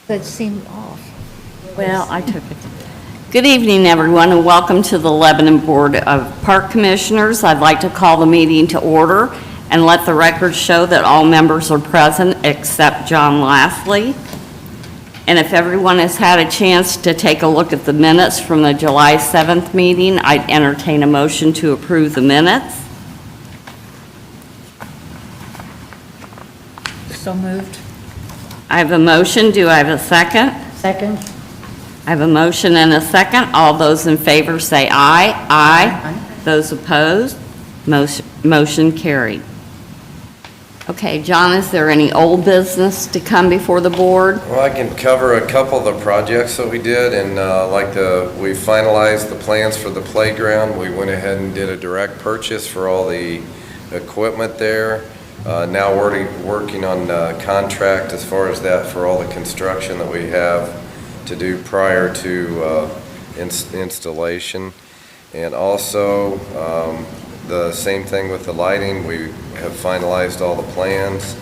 That seemed off. Well, I took it. Good evening, everyone, and welcome to the Lebanon Board of Park Commissioners. I'd like to call the meeting to order and let the record show that all members are present except John Lastly. And if everyone has had a chance to take a look at the minutes from the July 7th meeting, I'd entertain a motion to approve the minutes. So moved. I have a motion. Do I have a second? Second. I have a motion and a second. All those in favor say aye. Aye. Those opposed? Motion carried. Okay, John, is there any old business to come before the board? Well, I can cover a couple of the projects that we did, and we finalized the plans for the playground. We went ahead and did a direct purchase for all the equipment there. Now we're working on contract as far as that for all the construction that we have to do prior to installation. And also the same thing with the lighting. We have finalized all the plans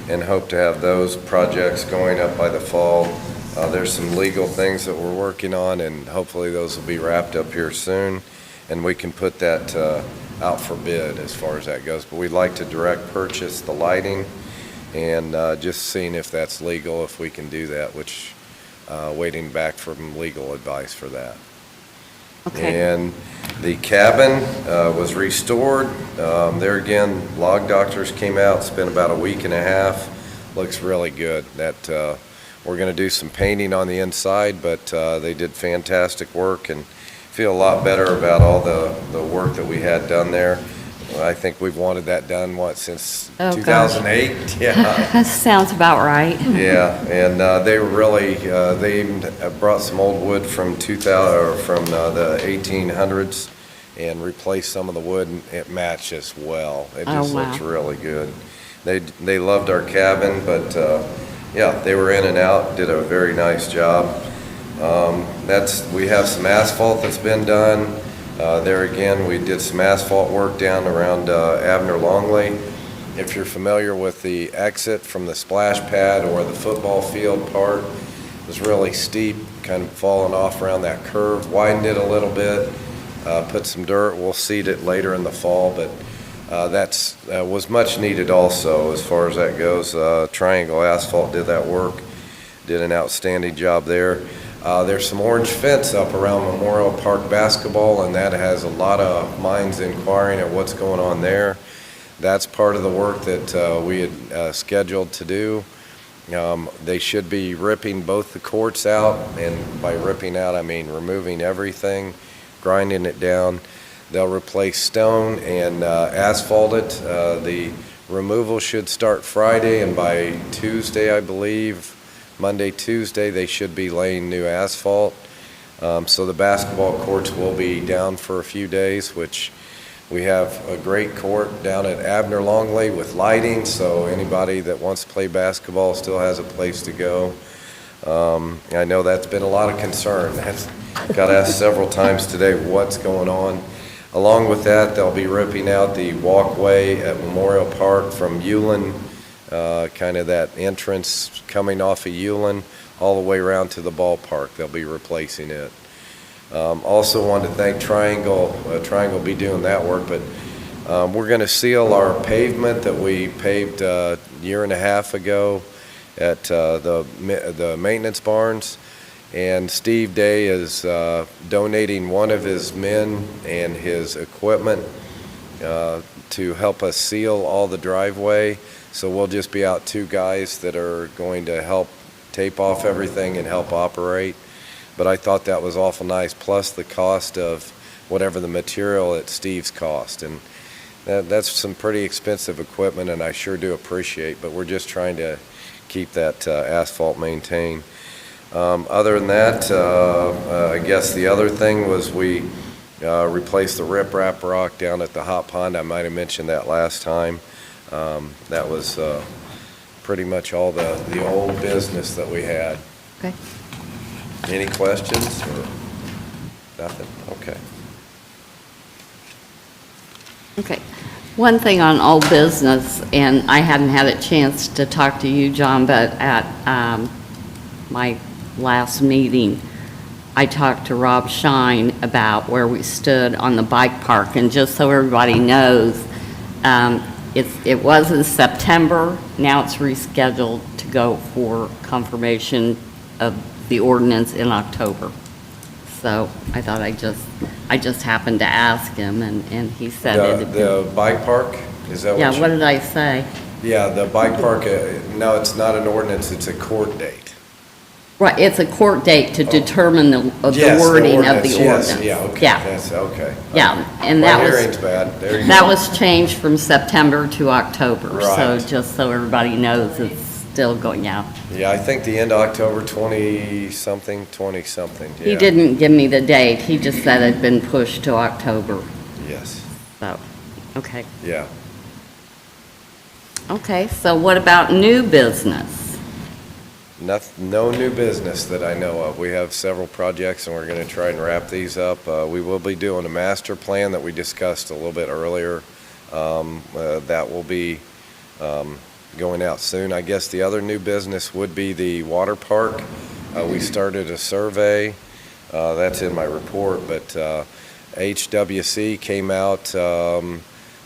and hope to have those projects going up by the fall. There's some legal things that we're working on, and hopefully those will be wrapped up here soon, and we can put that out for bid as far as that goes. But we'd like to direct purchase the lighting, and just seeing if that's legal, if we can do that, which waiting back from legal advice for that. Okay. And the cabin was restored. There again, log doctors came out, spent about a week and a half. Looks really good. We're going to do some painting on the inside, but they did fantastic work and feel a lot better about all the work that we had done there. I think we've wanted that done, since 2008? Yeah. That sounds about right. Yeah, and they were really, they even brought some old wood from the 1800s and replaced some of the wood, and it matches well. It just looks really good. They loved our cabin, but yeah, they were in and out, did a very nice job. We have some asphalt that's been done. There again, we did some asphalt work down around Abner Longley. If you're familiar with the exit from the splash pad or the football field part, it was really steep, kind of falling off around that curve. Widened it a little bit, put some dirt. We'll seed it later in the fall, but that was much needed also as far as that goes. Triangle Asphalt did that work, did an outstanding job there. There's some orange fence up around Memorial Park basketball, and that has a lot of minds inquiring at what's going on there. That's part of the work that we had scheduled to do. They should be ripping both the courts out, and by ripping out I mean removing everything, grinding it down. They'll replace stone and asphalt it. The removal should start Friday, and by Tuesday, I believe, Monday, Tuesday, they should be laying new asphalt. So the basketball courts will be down for a few days, which we have a great court down at Abner Longley with lighting, so anybody that wants to play basketball still has a place to go. I know that's been a lot of concern. I've got asked several times today what's going on. Along with that, they'll be ripping out the walkway at Memorial Park from Ulen, kind of that entrance coming off of Ulen all the way around to the ballpark. They'll be replacing it. Also wanted to thank Triangle. Triangle will be doing that work, but we're going to seal our pavement that we paved a year and a half ago at the maintenance barns. And Steve Day is donating one of his men and his equipment to help us seal all the driveway. So we'll just be out two guys that are going to help tape off everything and help operate. But I thought that was awful nice, plus the cost of whatever the material at Steve's cost. And that's some pretty expensive equipment, and I sure do appreciate, but we're just trying to keep that asphalt maintained. Other than that, I guess the other thing was we replaced the riprap rock down at the hot pond. I might have mentioned that last time. That was pretty much all the old business that we had. Okay. Any questions or nothing? Okay. Okay. One thing on old business, and I hadn't had a chance to talk to you, John, but at my last meeting, I talked to Rob Shine about where we stood on the bike park, and just so everybody knows, it was in September, now it's rescheduled to go for confirmation of the ordinance in October. So I thought I just happened to ask him, and he said it. The bike park, is that what Yeah, you? what did I say? Yeah, the bike park, no, it's not an ordinance, it's a court date. Right, it's a court date to determine the Yes, wording of the yes, ordinance. yeah, okay, Yeah, that's, okay. yeah, and My that was, hearing's bad, there you that go. was changed from September to October. So Right. just so everybody knows, it's still going out. Yeah, I think the end of October, 20-something, yeah. He didn't give me the date, he just said it'd been pushed to October, Yes, so, okay. yeah. Okay, so what about new business? No new business that I know of. We have several projects, and we're going to try and wrap these up. We will be doing a master plan that we discussed a little bit earlier. That will be going out soon. I guess the other new business would be the water park. We started a survey. That's in my report, but HWC came out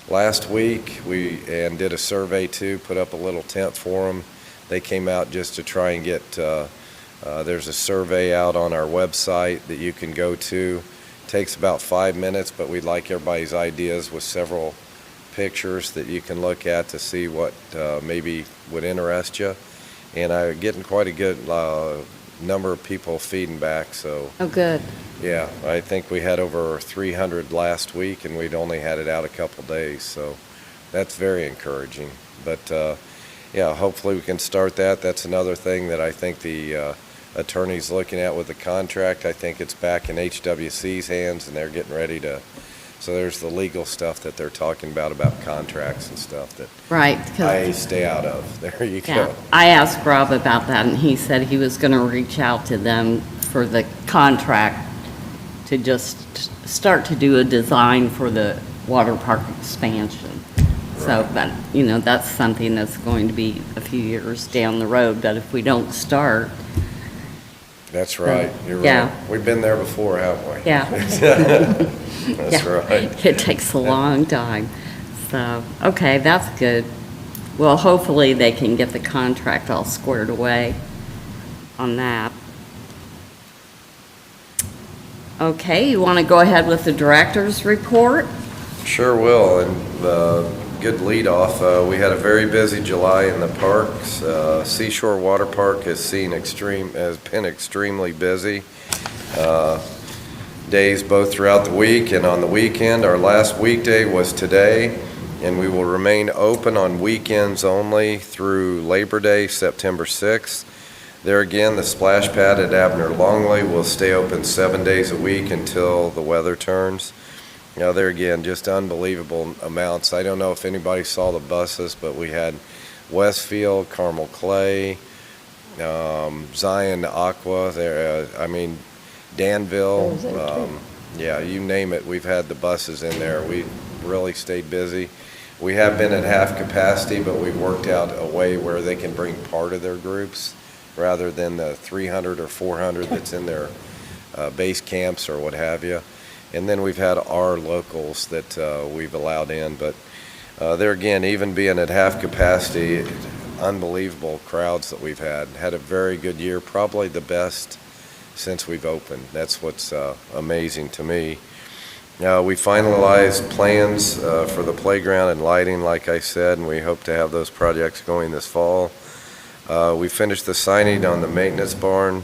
last week and did a survey too, put up a little tent for them. They came out just to try and get, there's a survey out on our website that you can go to. Takes about 5 minutes, but we'd like everybody's ideas with several pictures that you can look at to see what maybe would interest you. And I'm getting quite a good number of people feeding back, so. Oh, good. Yeah, I think we had over 300 last week, and we'd only had it out a couple days, so that's very encouraging. But yeah, hopefully we can start that. That's another thing that I think the attorney's looking at with the contract. I think it's back in HWC's hands, and they're getting ready to, so there's the legal stuff that they're talking about contracts and stuff that Right, 'cause- I stay out of. There you Yeah, go. I asked Rob about that, and he said he was going to reach out to them for the contract to just start to do a design for the water park expansion. So, but, that's something that's going to be a few years down the road, but if we don't start, That's right, you're right. Yeah. We've been there before, haven't we? yeah. That's Yeah. right. It takes a long time. So, okay, that's good. Well, hopefully they can get the contract all squared away on that. Okay, you want to go ahead with the director's report? Sure will, and good lead off. We had a very busy July in the parks. Seashore Water Park has been extremely busy. Days both throughout the week and on the weekend. Our last weekday was today, and we will remain open on weekends only through Labor Day, September 6th. There again, the splash pad at Abner Longley will stay open 7 days a week until the weather turns. Now, there again, just unbelievable amounts. I don't know if anybody saw the buses, but we had Westfield, Carmel Clay, Zion Aqua, there. Danville. Yeah, you name it. We've had the buses in there. We really stayed busy. We have been at half capacity, but we've worked out a way where they can bring part of their groups rather than the 300 or 400 that's in their base camps or what have you. And then we've had our locals that we've allowed in. But there again, even being at half capacity, unbelievable crowds that we've had. Had a very good year, probably the best since we've opened. That's what's amazing to me. We finalized plans for the playground and lighting, like I said, and we hope to have those projects going this fall. We finished the siding on the maintenance barn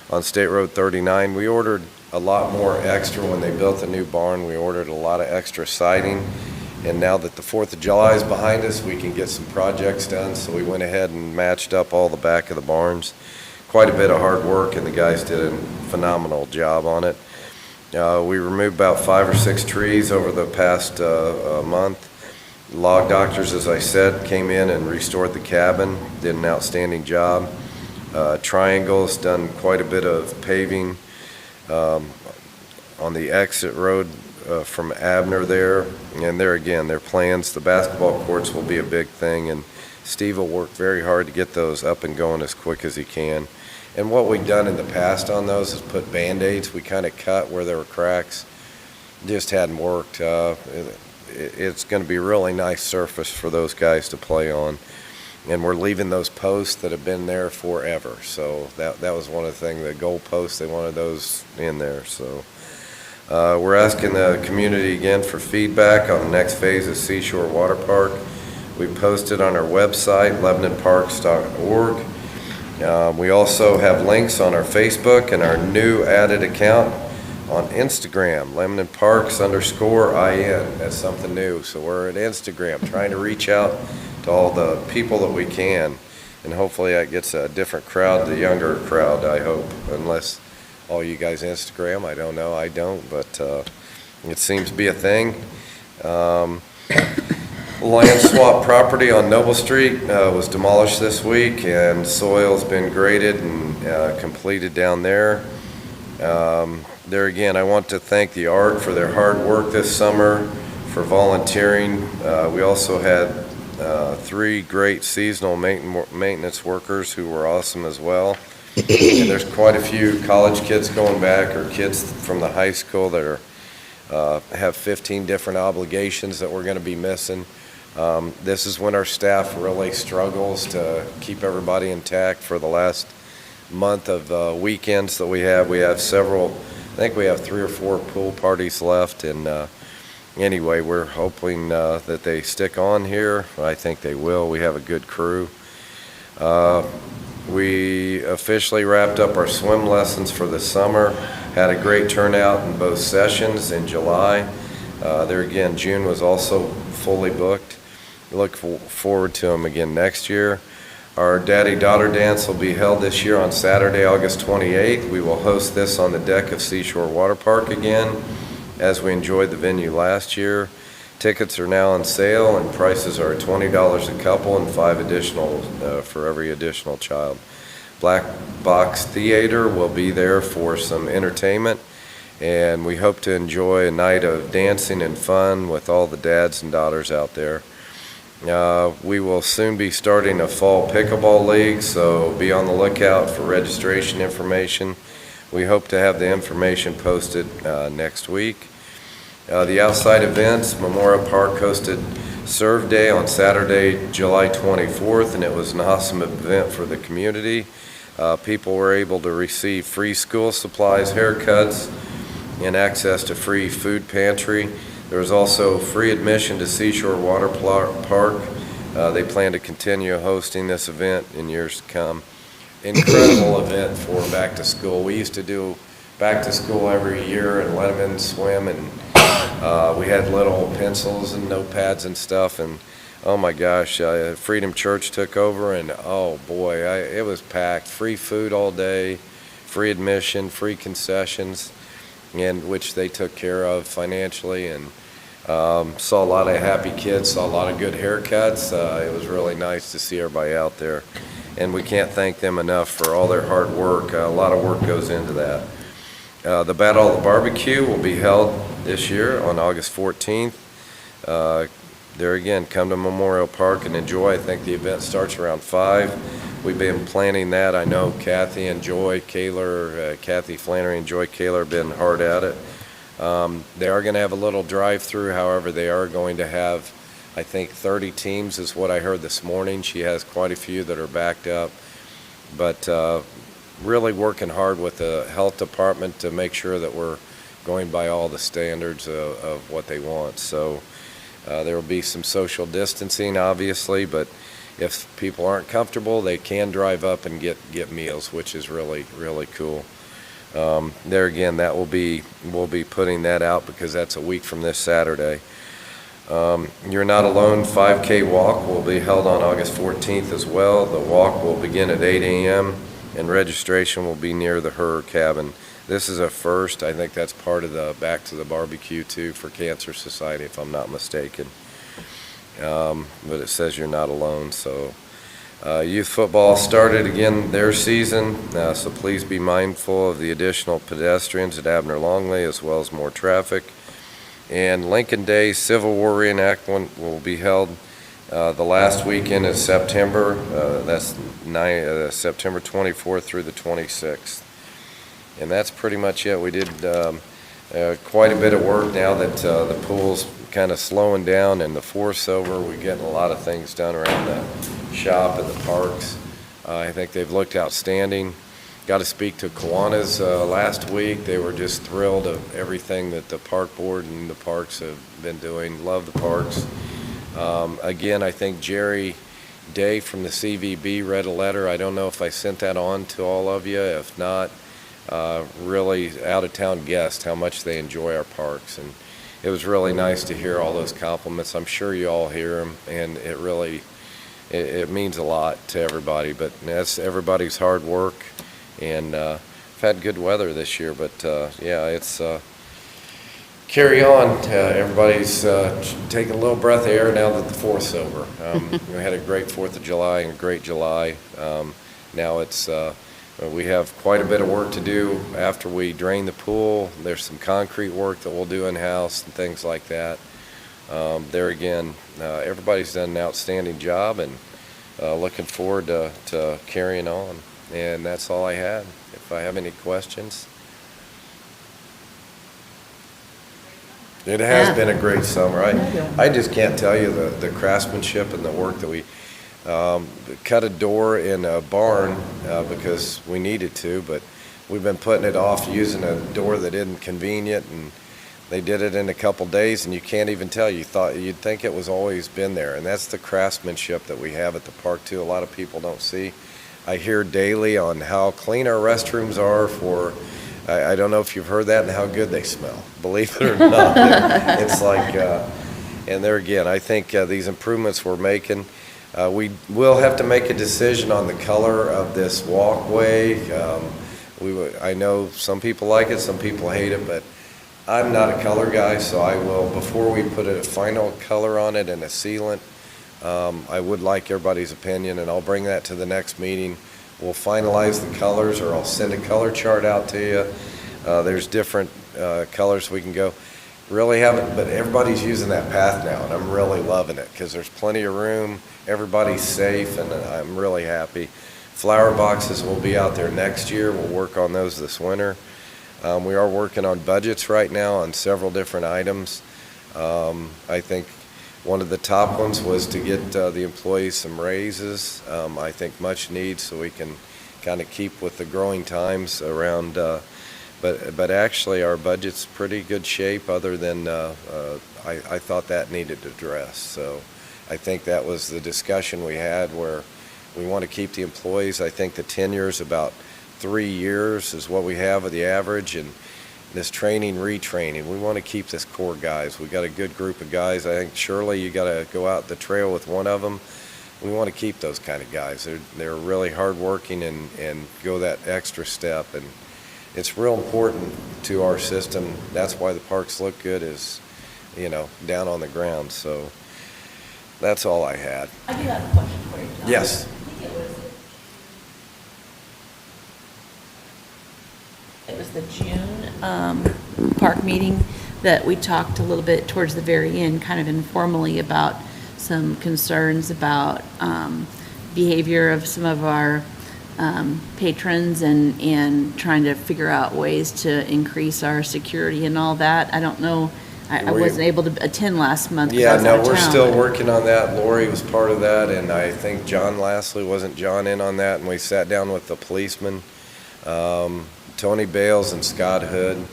on State Road 39. We ordered a lot more extra when they built the new barn. We ordered a lot of extra siding, and now that the 4th of July is behind us, we can get some projects done, so we went ahead and matched up all the back of the barns. Quite a bit of hard work, and the guys did a phenomenal job on it. We removed about 5 or 6 trees over the past month. Log doctors, as I said, came in and restored the cabin, did an outstanding job. Triangle's done quite a bit of paving on the exit road from Abner there. And there again, their plans, the basketball courts will be a big thing, and Steve will work very hard to get those up and going as quick as he can. And what we've done in the past on those is put Band-Aids. We kind of cut where there were cracks. Just hadn't worked. It's going to be a really nice surface for those guys to play on. And we're leaving those posts that have been there forever. So that was one of the things, the goal posts, they wanted those in there. So we're asking the community again for feedback on the next phase of Seashore Water Park. We posted on our website, LebanonParks.org. We also have links on our Facebook and our new added account on Instagram, LebanonParks_IN. That's something new. So we're at Instagram trying to reach out to all the people that we can, and hopefully that gets a different crowd, the younger crowd, I hope, unless all you guys Instagram, I don't know, I don't, but it seems to be a thing. Land swap property on Noble Street was demolished this week, and soil's been graded and completed down there. There again, I want to thank the ARC for their hard work this summer, for volunteering. We also had 3 great seasonal maintenance workers who were awesome as well. And there's quite a few college kids going back, or kids from the high school that have 15 different obligations that we're going to be missing. This is when our staff really struggles to keep everybody intact. For the last month of weekends that we have several, I think we have 3 or 4 pool parties left, and anyway, we're hoping that they stick on here. I think they will. We have a good crew. We officially wrapped up our swim lessons for the summer. Had a great turnout in both sessions in July. There again, June was also fully booked. Look forward to them again next year. Our Daddy-Daughter Dance will be held this year on Saturday, August 28th. We will host this on the deck of Seashore Water Park again, as we enjoyed the venue last year. Tickets are now on sale, and prices are $20 a couple and $5 additional for every additional child. Black Box Theater will be there for some entertainment, and we hope to enjoy a night of dancing and fun with all the dads and daughters out there. We will soon be starting a fall pickleball league, so be on the lookout for registration information. We hope to have the information posted next week. The outside events, Memorial Park hosted Serve Day on Saturday, July 24th, and it was an awesome event for the community. People were able to receive free school supplies, haircuts, and access to free food pantry. There was also free admission to Seashore Water Park. They plan to continue hosting this event in years to come. Incredible event for back to school. We used to do back to school every year and let them in swim, and we had little pencils and notepads and stuff, and oh my gosh, Freedom Church took over, and oh boy, it was packed. Free food all day, free admission, free concessions, and which they took care of financially, and saw a lot of happy kids, saw a lot of good haircuts. It was really nice to see everybody out there, and we can't thank them enough for all their hard work. A lot of work goes into that. The Battle of the Barbecue will be held this year on August 14th. There again, come to Memorial Park and enjoy. I think the event starts around 5. We've been planning that. I know Kathy and Joy Kaler, Kathy Flannery and Joy Kaler have been hard at it. They are going to have a little drive-through. However, they are going to have, I think, 30 teams is what I heard this morning. She has quite a few that are backed up. But really working hard with the health department to make sure that we're going by all the standards of what they want. So there will be some social distancing, obviously, but if people aren't comfortable, they can drive up and get meals, which is really, really cool. There again, we'll be putting that out because that's a week from this Saturday. You're Not Alone 5K walk will be held on August 14th as well. The walk will begin at 8 a.m. and registration will be near the Herr Cabin. This is a first. I think that's part of the Back to the Barbecue too for Cancer Society, if I'm not mistaken. But it says you're not alone. So youth football started again their season, so please be mindful of the additional pedestrians at Abner Longley as well as more traffic. And Lincoln Day Civil War reenactment will be held The last weekend is September, that's September 24th through the 26th. And that's pretty much it. We did quite a bit of work now that the pool's kind of slowing down and the forest's over. We're getting a lot of things done around the shop and the parks. I think they've looked outstanding. Got to speak to Kiwanis last week. They were just thrilled of everything that the park board and the parks have been doing. Love the parks. Again, I think Jerry Day from the CVB read a letter. I don't know if I sent that on to all of you. If not, really out-of-town guests how much they enjoy our parks. And it was really nice to hear all those compliments. I'm sure you all hear them, and it really it means a lot to everybody. But that's everybody's hard work. And we've had good weather this year, but yeah, it's carry on. Everybody's taking a little breath of air now that the 4th's over. We had a great 4th of July and a great July. Now it's we have quite a bit of work to do after we drain the pool. There's some concrete work that we'll do in-house and things like that. There again, everybody's done an outstanding job, and looking forward to carrying on. And that's all I had. If I have any questions. It has been a great summer. I just can't tell you the craftsmanship and the work that we cut a door in a barn because we needed to, but we've been putting it off using a door that isn't convenient, and they did it in a couple days, and you can't even tell. You'd think it was always been there, and that's the craftsmanship that we have at the park too. A lot of people don't see. I hear daily on how clean our restrooms are I don't know if you've heard that, and how good they smell. Believe it or not. It's like, and there again, I think these improvements we're making, we will have to make a decision on the color of this walkway. I know some people like it, some people hate it, but I'm not a color guy, so I will, before we put a final color on it and a sealant, I would like everybody's opinion, and I'll bring that to the next meeting. We'll finalize the colors, or I'll send a color chart out to you. There's different colors we can go. Really haven't, but everybody's using that path now, and I'm really loving it because there's plenty of room. Everybody's safe, and I'm really happy. Flower boxes will be out there next year. We'll work on those this winter. We are working on budgets right now on several different items. I think one of the top ones was to get the employees some raises. I think much needs, so we can kind of keep with the growing times around. But actually, our budget's pretty good shape. Other than I thought that needed address. So I think that was the discussion we had, where we want to keep the employees. I think the tenure is about 3 years is what we have of the average, and this training, retraining, we want to keep this core guys. We got a good group of guys. I think Shirley, you got to go out the trail with one of them. We want to keep those kind of guys. They're really hardworking and go that extra step, and it's real important to our system. That's why the parks look good, is down on the ground. So that's all I had. I do have a question for you, John. Yes. It was the June park meeting that we talked a little bit towards the very end, kind of informally, about some concerns about behavior of some of our patrons and trying to figure out ways to increase our security and all that. I don't know. I wasn't able to attend last month. Yeah, no, we're town, still working on that. Lori was part of that, and I think John Lastly, wasn't John in on that? And we sat down with the policemen, Tony Bales and Scott Hood,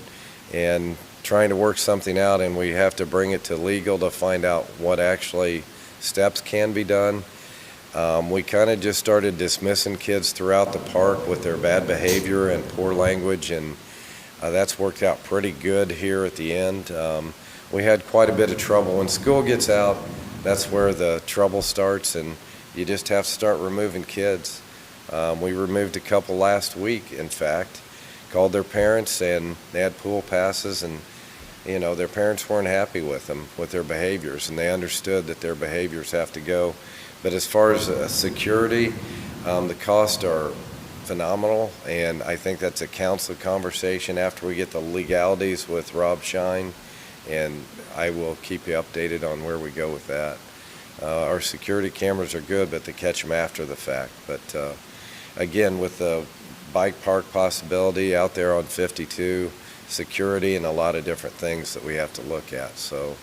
and trying to work something out, and we have to bring it to legal to find out what actually steps can be done. We kind of just started dismissing kids throughout the park with their bad behavior and poor language, and that's worked out pretty good here at the end. We had quite a bit of trouble. When school gets out, that's where the trouble starts, and you just have to start removing kids. We removed a couple last week, in fact. Called their parents, and they had pool passes, and their parents weren't happy with them, with their behaviors, and they understood that their behaviors have to go. But as far as security, the costs are phenomenal, and I think that's a council conversation after we get the legalities with Rob Shine, and I will keep you updated on where we go with that. Our security cameras are good, but they catch them after the fact. But again, with the bike park possibility out there on 52, security and a lot of different things that we have to look at, so.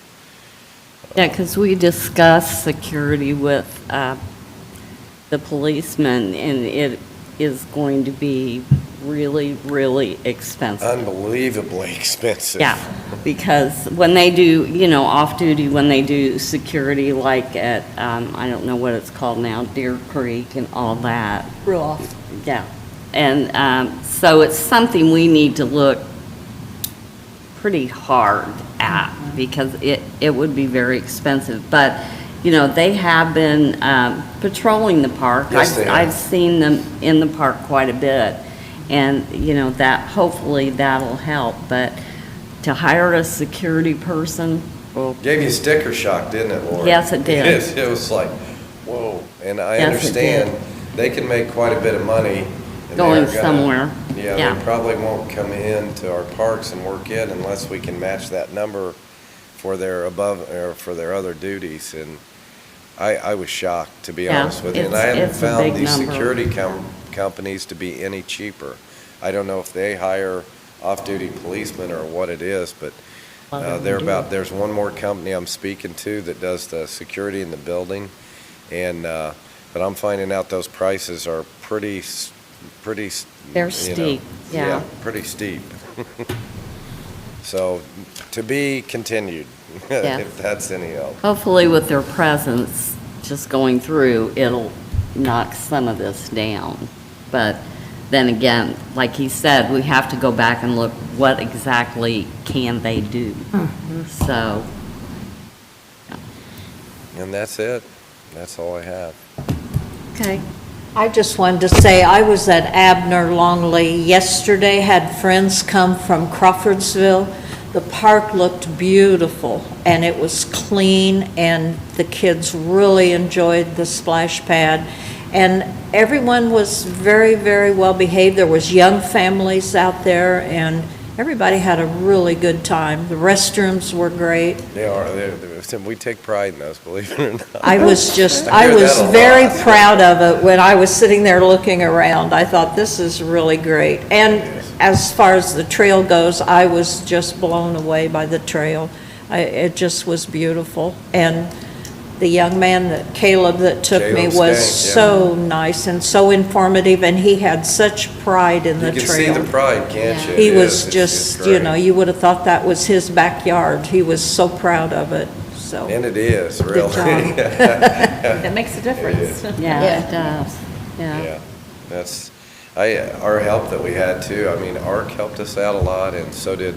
Yeah, because we discussed security with the policemen, and it is going to be really, really expensive. Unbelievably expensive. Yeah, because when they do, off-duty, when they do security, like at, I don't know what it's called now, Deer Creek and all that. Ruoff. Yeah, and so it's something we need to look pretty hard at, because it would be very expensive. But, they have been patrolling the park. Yes, they have. I've seen them in the park quite a bit, and, that, hopefully that'll help. But to hire a security person, well, Gave you sticker shock, didn't it, Laura? Yes, it did. It was like, whoa. And I Yes, it did. understand they can make quite a bit of money. and Going they're gonna- somewhere. Yeah, Yeah. they probably won't come into our parks and work in unless we can match that number for their for their other duties. And I was shocked, to be Yeah, honest with you. And I it's- haven't it's a found big these number. security companies to be any cheaper. I don't know if they hire off-duty policemen or what it is, but there's one more company I'm speaking to that does the security in the building, and but I'm finding out those prices are pretty. They're steep, yeah. Pretty steep. So, to be continued, Yeah. if that's any help. hopefully with their presence just going through, it'll knock some of this down. But then again, like he said, we have to go back and look, what exactly can they do? So, And that's it. That's all I have. okay. I just wanted to say, I was at Abner Longley yesterday, had friends come from Crawfordsville. The park looked beautiful, and it was clean, and the kids really enjoyed the splash pad. And everyone was very, very well behaved. There was young families out there, and everybody had a really good time. The restrooms were great. They are. We take pride in those, believe it or not. I was just, I I hear was that a very lot. proud of it when I was sitting there looking around. I thought, this is really great. And as far as the trail goes, I was just blown away by the trail. It just was beautiful. And the young man, Caleb, that took me Caleb was Skank, yeah. so nice and so informative, and he had such pride in the You can trail. see the pride, can't you? He It was is. It's just, great. you would have thought that was his backyard. He was so proud of it, so. And it is, really. job. That makes a difference. Yeah, Yeah. it does. Yeah. Yeah, that's, our help that we had too, I mean, ARC helped us out a lot, and so did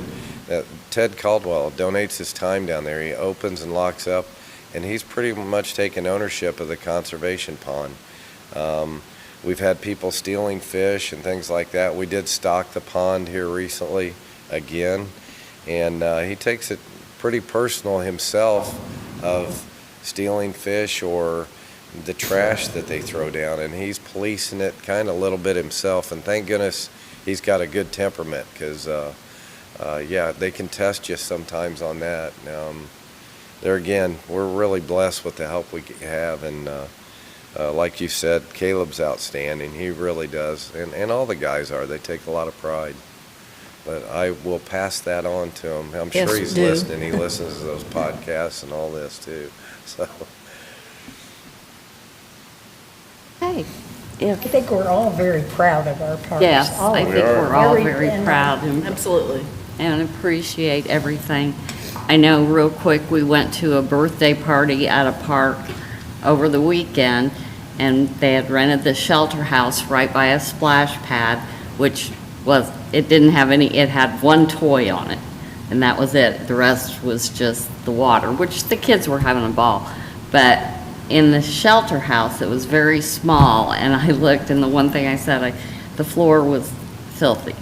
Ted Caldwell, donates his time down there. He opens and locks up, and he's pretty much taken ownership of the conservation pond. We've had people stealing fish and things like that. We did stock the pond here recently again, and he takes it pretty personal himself of stealing fish or the trash that they throw down, and he's policing it kind of a little bit himself, and thank goodness he's got a good temperament, because yeah, they can test you sometimes on that. There again, we're really blessed with the help we have, and like you said, Caleb's outstanding. He really does, and all the guys are. They take a lot of pride. But I will pass that on to him. I'm Yes, sure he's do. listening. He listens to those podcasts and all this too. So, Okay. I If, think we're all very proud of our parks. yes, all I of think it. we're all Every- very and, proud and Absolutely. and appreciate everything. I know real quick, we went to a birthday party at a park over the weekend, and they had rented the shelter house right by a splash pad, which was, it didn't have any, it had one toy on it, and that was it. The rest was just the water, which the kids were having a ball. But in the shelter house, it was very small, and I looked, and the one thing I said, the floor was filthy.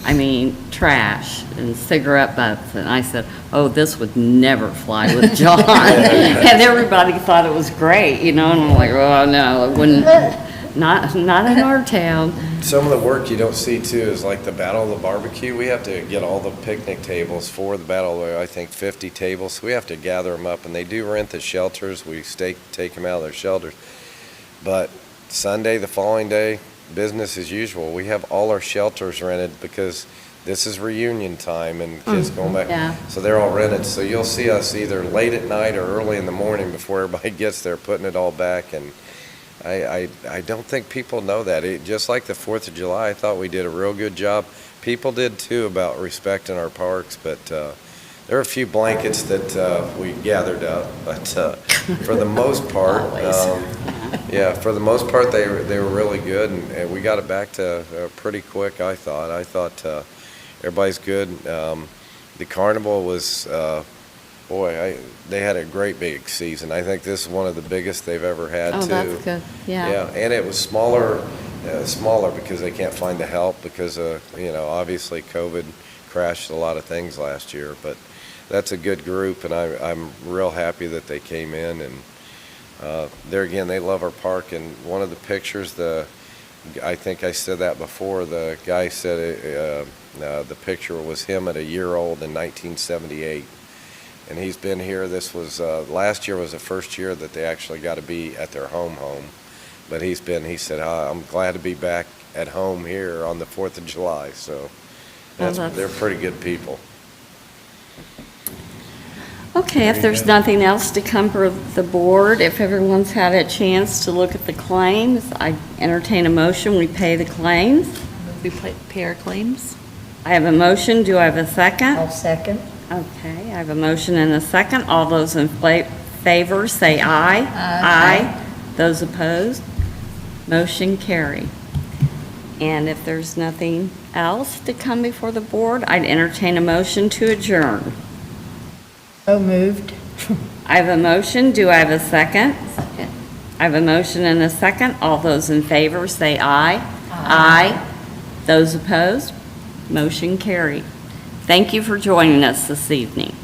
I mean, trash and cigarette butts, and I said, oh, this would never fly with John. And everybody thought it was great, and I'm like, oh, no, it wouldn't. but not in our town. Some of the work you don't see too is like the Battle of the Barbecue. We have to get all the picnic tables for the battle, I think 50 tables. So we have to gather them up, and they do rent the shelters. We take them out of their shelters. But Sunday, the following day, business as usual. We have all our shelters rented because this is reunion time and kids going back. Yeah. So they're all rented. So you'll see us either late at night or early in the morning before everybody gets there, putting it all back. And I don't think people know that. Just like the 4th of July, I thought we did a real good job. People did too about respecting our parks, but there are a few blankets that we gathered up. But for the most part, yeah, for the most part, they were really good, and we got it back to pretty quick, I thought. Everybody's good. The carnival was, they had a great big season. I think this is one of the biggest they've ever had, too. Oh, that's good, yeah. Yeah, and it was smaller because they can't find the help because, obviously COVID crashed a lot of things last year. But that's a good group, and I'm real happy that they came in. And there again, they love our park. And one of the pictures, I think I said that before, the guy said the picture was him at a year old in 1978. And he's been here. This was last year was the first year that they actually got to be at their home. But he said, I'm glad to be back at home here on the 4th of July. So they're pretty good people. Okay, if there's nothing else to come for the board, if everyone's had a chance to look at the claims, I entertain a motion, we pay the claims. We pay our claims. I have a motion, do I have a second? I'll second. Okay, I have a motion and a second. All those in favor, say aye. Aye. Those opposed, motion carry. And if there's nothing else to come before the board, I'd entertain a motion to adjourn. So moved. I have a motion, do I have a second? Second. I have a motion and a second. All those in favor, say aye. Aye. Those opposed, motion carried. Thank you for joining us this evening.